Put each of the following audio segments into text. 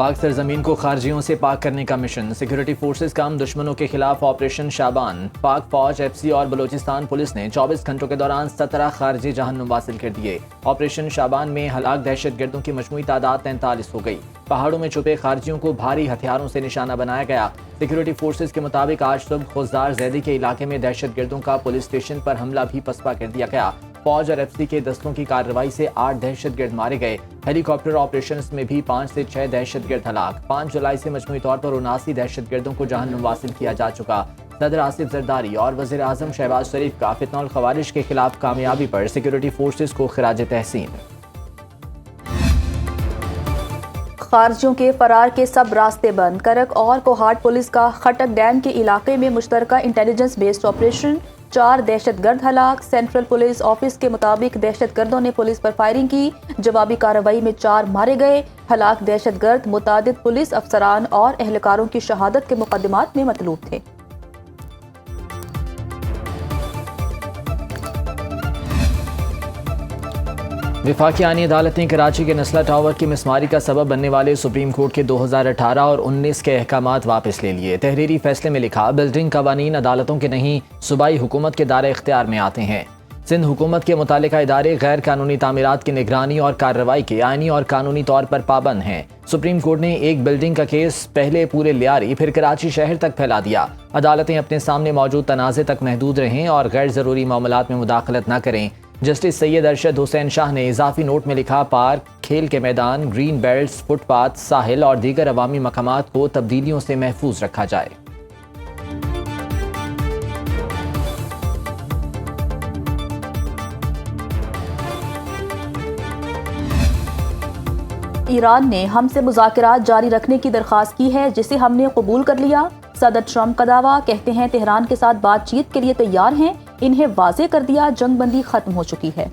पाक सरजमीन को खारजियों से पाक करने का मिशन। सिक्योरिटी फोर्सेस का दुश्मनों के खिलाफ ऑपरेशन शाबान। पाक फौज, एफसी और बलोचिस्तान पुलिस ने 24 घंटों के दौरान 17 खारजी जहन्नुम हासिल कर दिए। ऑपरेशन शाबान में हलाक दहशत गर्दों की मजमूई तादाद 43 हो गई। पहाड़ों में छुपे खारजियों को भारी हथियारों से निशाना बनाया गया। सिक्योरिटी फोर्सेस के मुताबिक आज सुबह खुजदार जैदी के इलाके में दहशत गर्दों का पुलिस स्टेशन पर हमला भी पसपा कर दिया गया। फौज और एफसी के दस्तों की कार्रवाई से 8 दहशतगर्द मारे गए। हेलीकॉप्टर ऑपरेशंस में भी 5 से 6 दहशतगर्द हलाक। 5 जुलाई से मजमूई तौर पर 79 दहशतगर्दों को जहन्नुम हासिल किया जा चुका। सदर आसिफ जरदारी और वज़ीर आज़म शहबाज शरीफ का फितनल खवारिज के खिलाफ कामयाबी पर सिक्योरिटी फोर्सेस को खिराज तहसीन। खारजियों के फरार के सब रास्ते बंद। करक और कोहाट पुलिस का खटक डैम के इलाके में मुश्तरका इंटेलिजेंस बेस्ड ऑपरेशन। 4 दहशतगर्द हलाक। सेंट्रल पुलिस ऑफिस के मुताबिक दहशतगर्दों ने पुलिस पर फायरिंग की। जवाबी कार्रवाई में 4 मारे गए। हलाक दहशतगर्द मुतादिद पुलिस अफसरान और एहलकारों की शहादत के मुकदमात में मतलूब थे। वफाकी आईनी अदालत ने कराची के नस्ला टावर की मिसमारी का सबब बनने वाले सुप्रीम कोर्ट के 2018 और 19 के अहकामात वापस ले लिए। तहरीरी फैसले में लिखा, बिल्डिंग कवानीन अदालतों के नहीं, सूबाई हुकूमत के दायरे इख्तियार में आते हैं। सिंध हुकूमत के मुतालिका इदारे गैर कानूनी तामीरात की निगरानी और कार्रवाई के आईनी और कानूनी तौर पर पाबंद हैं। सुप्रीम कोर्ट ने एक बिल्डिंग का केस पहले पूरे लियारी फिर कराची शहर तक फैला दिया। अदालतें अपने सामने मौजूद तनाज़े तक महदूद रहें और गैर ज़रूरी मामलात में मुदाखलत न करें। जस्टिस सैयद अरशद हुसैन शाह ने इजाफी नोट में लिखा, पार्क, खेल के मैदान, ग्रीन बेल्ट्स, फुटपाथ, साहिल और दीगर अवामी मकामात को तब्दीलियों से महफूज रखा जाए। ईरान ने हमसे मुज़ाकरात जारी रखने की दरख्वास्त की है, जिसे हमने कबूल कर लिया। सदर ट्रंप का दावा, कहते हैं तेहरान के साथ बातचीत के लिए तैयार हैं। इन्हें वाज़े कर दिया जंग बंदी खत्म हो चुकी है।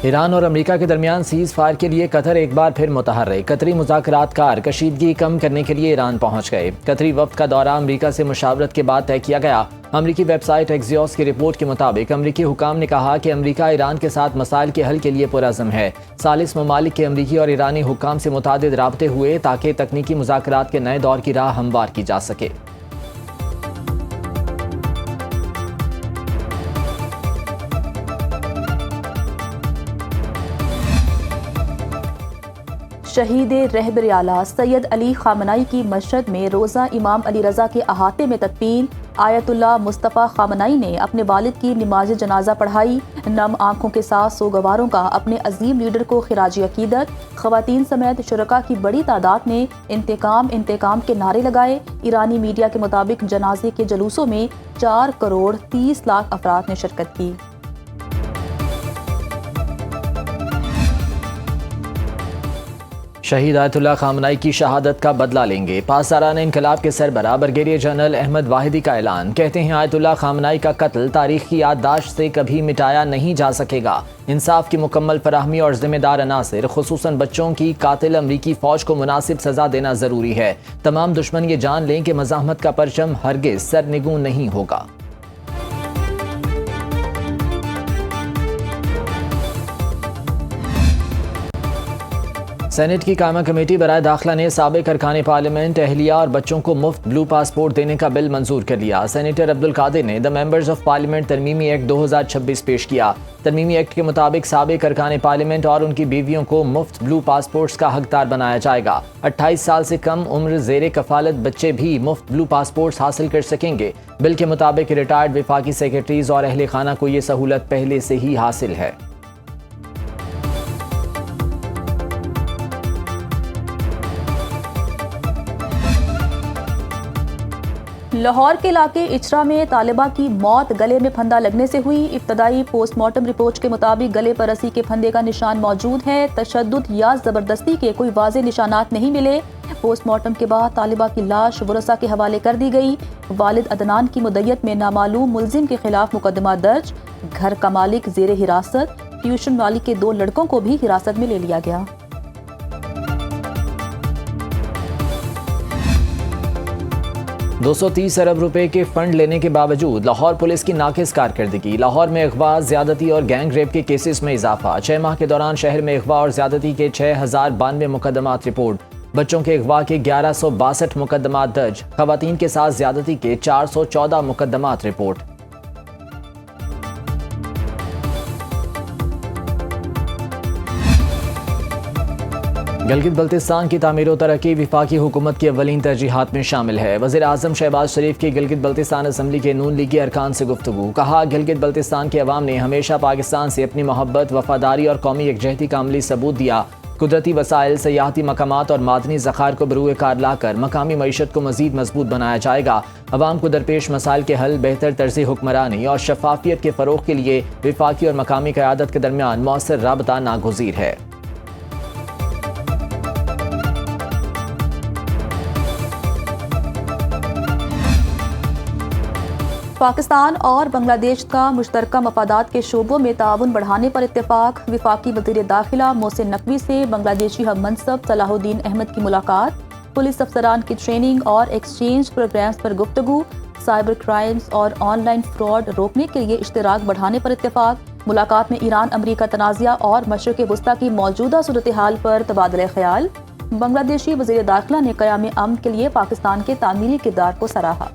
ईरान और अमेरिका के दरमियान सीज फायर के लिए कतर एक बार फिर मुतहर्रिक। कतरी मुज़ाकरातकार कशीदगी कम करने के लिए ईरान पहुंच गए। कतरी वफ्द का दौरा अमेरिका से मुशावरत के बाद तय किया गया। अमरीकी वेबसाइट एक्सियोस की रिपोर्ट के मुताबिक अमरीकी हुकाम ने कहा कि अमरीका ईरान के साथ मसाइल के हल के लिए पुरअज़्म है। सालिस ममालिक के अमरीकी और ईरानी हुकाम से मुतादिद राब्ते हुए ताकि तकनीकी मुज़ाकरात के नए दौर की राह हमवार की जा सके। शहीद रहबर आला सैयद अली खामनाई की मशहद में रोज़ा इमाम अली रज़ा के अहाते में तदफीन। आयतुल्लाह मुस्तफ़ा खामनाई ने अपने वालिद की नमाज जनाजा पढ़ाई। नम आंखों के साथ सोगवारों का अपने अजीम लीडर को खिराजी अकीदत। ख़वातीन समेत शुरका की बड़ी तादाद ने इंतकाम के नारे लगाए। ईरानी मीडिया के मुताबिक जनाजे के जुलूसों में 4 करोड़ 30 लाख अफराद ने शिरकत की। शहीद आयतुल्लाह खामनाई की शहादत का बदला लेंगे। पासदारान इनकलाब के सरबराह ब्रिगेडियर जनरल अहमद वाहिदी का ऐलान। कहते हैं आयतुल्लाह खामनाई का कत्ल तारीख की याददाश्त से कभी मिटाया नहीं जा सकेगा। इंसाफ की मुकम्मल फराहमी और जिम्मेदार अनासिर खुसूसन बच्चों की कातिल अमरीकी फौज को मुनासिब सजा देना जरूरी है। तमाम दुश्मन ये जान लें कि मज़ाहमत का परचम हरगिज सरनिगू नहीं होगा। सेनेट की कायमा कमेटी बराए दाखिला ने साबिक अरकान पार्लियामेंट, अहलिया और बच्चों को मुफ्त ब्लू पासपोर्ट देने का बिल मंजूर कर लिया। सेनेटर अब्दुल कादिर ने द मेंबर्स ऑफ पार्लियामेंट तरमीमी एक्ट 2026 पेश किया। तरमीमी एक्ट के मुताबिक साबिक अरकान पार्लियामेंट और उनकी बीवियों को मुफ्त ब्लू पासपोर्ट्स का हकदार बनाया जाएगा। 28 साल से कम उम्र ज़ेरे कफालत बच्चे भी मुफ्त ब्लू पासपोर्ट्स हासिल कर सकेंगे। बिल के मुताबिक रिटायर्ड वफाकी सेक्रेटरीज और अहले खाना को ये सहूलत पहले से ही हासिल है। लाहौर के इलाके इचरा में तालिबा की मौत गले में फंदा लगने से हुई। इब्तदाई पोस्टमार्टम रिपोर्ट के मुताबिक गले पर रस्सी के फंदे का निशान मौजूद है। तशद्दुद या जबरदस्ती के कोई वाज़े निशानात नहीं मिले। पोस्टमार्टम के बाद तालिबा की लाश वरसा के हवाले कर दी गई। वालिद अदनान की मुद्दत में नामालूम मुलजिम के खिलाफ मुकदमा दर्ज। घर का मालिक जेर हिरासत। ट्यूशन वाली के 2 लड़कों को भी हिरासत में ले लिया गया। 230 अरब रुपए के फंड लेने के बावजूद लाहौर पुलिस की नाकिस कारकर्दगी। लाहौर में अगवा, ज्यादती और गैंग रेप के केसेस में इजाफा। 6 माह के दौरान शहर में अगवा और ज्यादती के 6092 मुकदमात रिपोर्ट। बच्चों के अगवा के 1162 मुकदमात दर्ज। खवातीन के साथ ज्यादती के 414 मुकदमात रिपोर्ट। गिलगित बल्तिस्तान की तामीर व तरक्की वफाकी हुकूमत की अव्वलीन तरजीहात में शामिल है। वज़ीर आज़म शहबाज शरीफ की गिलगित बल्तिस्तान असम्बली के नून लीगी अरकान से गुफ्तगू। कहा, गिलगित बल्तिस्तान के अवाम ने हमेशा पाकिस्तान से अपनी मोहब्बत, वफादारी और कौमी यकजहती का अमली सबूत दिया। कुदरती वसाइल, सयाहती मकामात और मादनी ज़खार को बरूए कार लाकर मकामी मईशत को मज़ीद मजबूत बनाया जाएगा। अवाम को दरपेश मसाइल के हल, बेहतर तर्ज़ हुक्मरानी और शफाफियत के फ़रोग़ के लिए वफाकी और मकामी क़यादत के दरमियान मौसर राबता नागुज़ीर है। पाकिस्तान और बांग्लादेश का मुश्तरका मफादात के शोबों में ताउन बढ़ाने पर इत्तेफाक। वफाकी वज़ीर दाखिला मोहसिन नकवी से बांग्लादेशी हम मनसब सलाहुद्दीन अहमद की मुलाकात। पुलिस अफसरान की ट्रेनिंग और एक्सचेंज प्रोग्राम्स पर गुफ्तगू। साइबर क्राइम्स और ऑनलाइन फ्रॉड रोकने के लिए इश्तराक बढ़ाने पर इत्तेफाक। मुलाकात में ईरान अमरीका तनाज़ा और मशरिक़ वस्ता की मौजूदा सूरत हाल पर तबादला ख्याल। बांग्लादेशी वज़ीर दाखिला ने क़याम अमन के लिए पाकिस्तान के तामीरी किरदार को सराहा।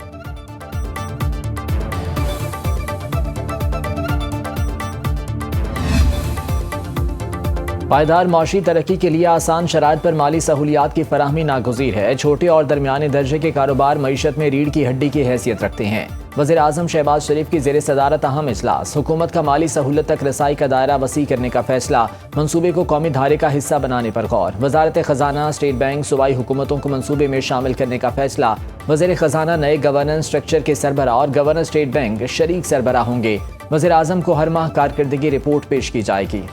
पायदार माशी तरक्की के लिए आसान शराइत पर माली सहूलियात की फराहमी नागुज़ीर है। छोटे और दरमियाने दर्जे के कारोबार मईशत में रीढ़ की हड्डी की हैसियत रखते हैं। वज़ीर आज़म शहबाज शरीफ की ज़ेर सदारत अहम इजलास। हुकूमत का माली सहूलत तक रसाई का दायरा वसी करने का फैसला। मनसूबे को कौमी धारे का हिस्सा बनाने पर गौर। वजारत खजाना, स्टेट बैंक, सूबाई हुकूमतों को मनसूबे में शामिल करने का फैसला। वज़ीर खजाना नए गवर्नेंस स्ट्रक्चर के सरबराह और गवर्नर स्टेट बैंक शरीक सरबराह होंगे। वज़ीर आज़म को हर माह कारकर्दगी रिपोर्ट पेश की जाएगी।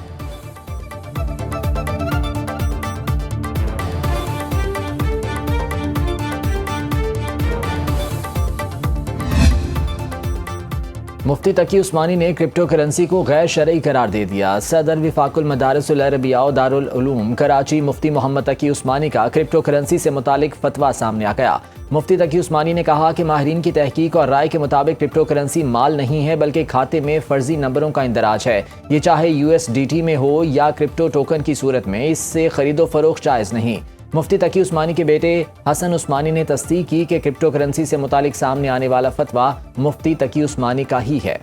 मुफ्ती तकी उस्मानी ने क्रिप्टो करेंसी को गैर शरई करार दे दिया। सदर वफाकुल मदारिस उल अरबिया व दारुल उलूम कराची मुफ्ती मोहम्मद तकी उस्मानी का क्रिप्टो करेंसी से मुतालिक फतवा सामने आ गया। मुफ्ती तकी उस्मानी ने कहा कि माहिरीन की तहकीक और राय के मुताबिक क्रिप्टो करेंसी माल नहीं है, बल्कि खाते में फर्जी नंबरों का इंदराज है। ये चाहे USDT में हो या क्रिप्टो टोकन की सूरत में, इससे खरीदो फरोख्त जायज़ नहीं। मुफ्ती तकी उस्मानी के बेटे हसन उस्मानी ने तस्दीक की कि क्रिप्टो करेंसी से मुतालिक सामने आने वाला फतवा मुफ्ती तकी उस्मानी का ही है।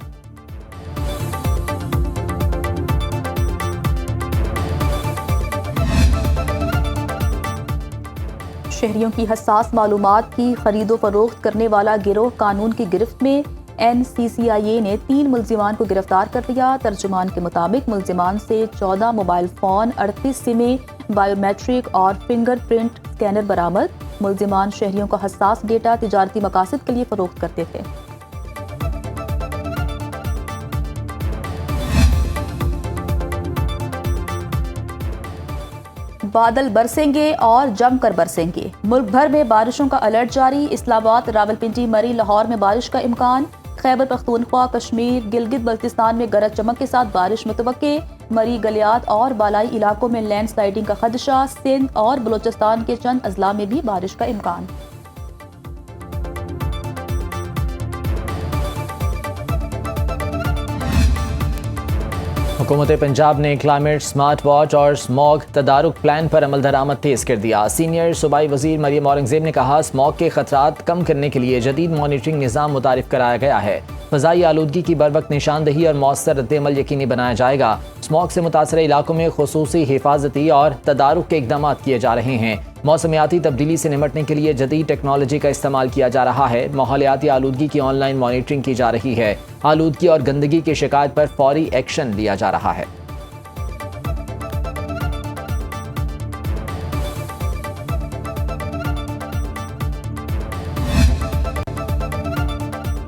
शहरियों की हसास मालूमात की खरीदो फरोख्त करने वाला गिरोह कानून की गिरफ्त में। NCCIA ने 3 मुल्जिमान को गिरफ्तार कर लिया। तर्जुमान के मुताबिक मुल्जिमान से 14 मोबाइल फ़ोन, 38 सिमें, बायोमेट्रिक और फिंगरप्रिंट स्कैनर बरामद। मुल्जिमान शहरियों का हसास डेटा तिजारती मकासद के लिए फरोख्त करते थे। बादल बरसेंगे और जमकर बरसेंगे। मुल्क भर में बारिशों का अलर्ट जारी। इस्लामाबाद, रावलपिंडी, मरी, लाहौर में बारिश का इम्कान। खैबर पख्तूनख्वा, कश्मीर, गिलगित बल्तिस्तान में गरज चमक के साथ बारिश मुतवक्के। मरी, गलियात और बालाई इलाकों में लैंड स्लाइडिंग का खदशा। सिंध और बलोचिस्तान के चंद अजला में भी बारिश का इम्कान। हुकूमत पंजाब ने क्लाइमेट स्मार्ट वॉच और स्मॉग तदारुक प्लान पर अमल दरामद तेज कर दिया। सीनियर सूबाई वजीर मरियम औरंगजेब ने कहा, स्मॉग के खतरात कम करने के लिए जदीद मॉनिटरिंग निज़ाम मुतारिफ कराया गया है। फ़ज़ाई आलूदगी की बरवक्त निशानदही और मौसर रद्द-ए-अमल यकीनी बनाया जाएगा। स्मॉग से मुतासर इलाकों में खुसूसी हिफाजती और तदारुक के इक़दाम किए जा रहे हैं। मौसमियाती तब्दीली से निमटने के लिए जदीद टेक्नोलॉजी का इस्तेमाल किया जा रहा है। माहौलियाती आलूदगी की ऑनलाइन मॉनिटरिंग की जा रही है। आलूदगी और गंदगी की शिकायत पर फौरी एक्शन लिया जा रहा है।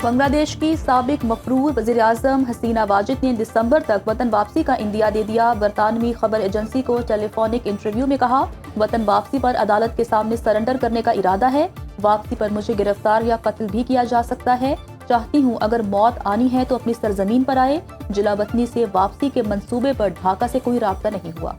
बांग्लादेश की साबिक मफरूर वज़ीर आज़म हसीना वाजिद ने दिसंबर तक वतन वापसी का इंदिया दे दिया। बरतानवी खबर एजेंसी को टेलीफोनिक इंटरव्यू में कहा, वतन वापसी पर अदालत के सामने सरेंडर करने का इरादा है। वापसी पर मुझे गिरफ्तार या कत्ल भी किया जा सकता है। चाहती हूँ अगर मौत आनी है तो अपनी सरजमीन पर आए। जिला वतनी से वापसी के मंसूबे पर ढाका से कोई राब्ता नहीं हुआ।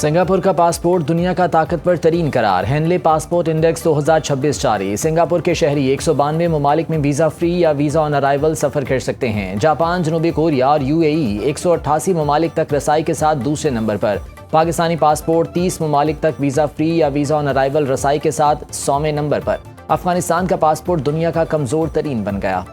सिंगापुर का पासपोर्ट दुनिया का ताकतवर तरीन करार। हेनले पासपोर्ट इंडेक्स 2026 जारी। सिंगापुर के शहरी 192 ममालिक में वीज़ा फ्री या वीज़ा ऑन अराइवल सफ़र कर सकते हैं। जापान, जनूबी कोरिया और UAE 188 ममालिक तक रसाई के साथ दूसरे नंबर पर। पाकिस्तानी पासपोर्ट 30 ममालिक तक वीज़ा फ्री या वीज़ा ऑन अराइवल रसाई के साथ 100वें नंबर पर। अफगानिस्तान का पासपोर्ट दुनिया का कमज़ोर तरीन बन गया।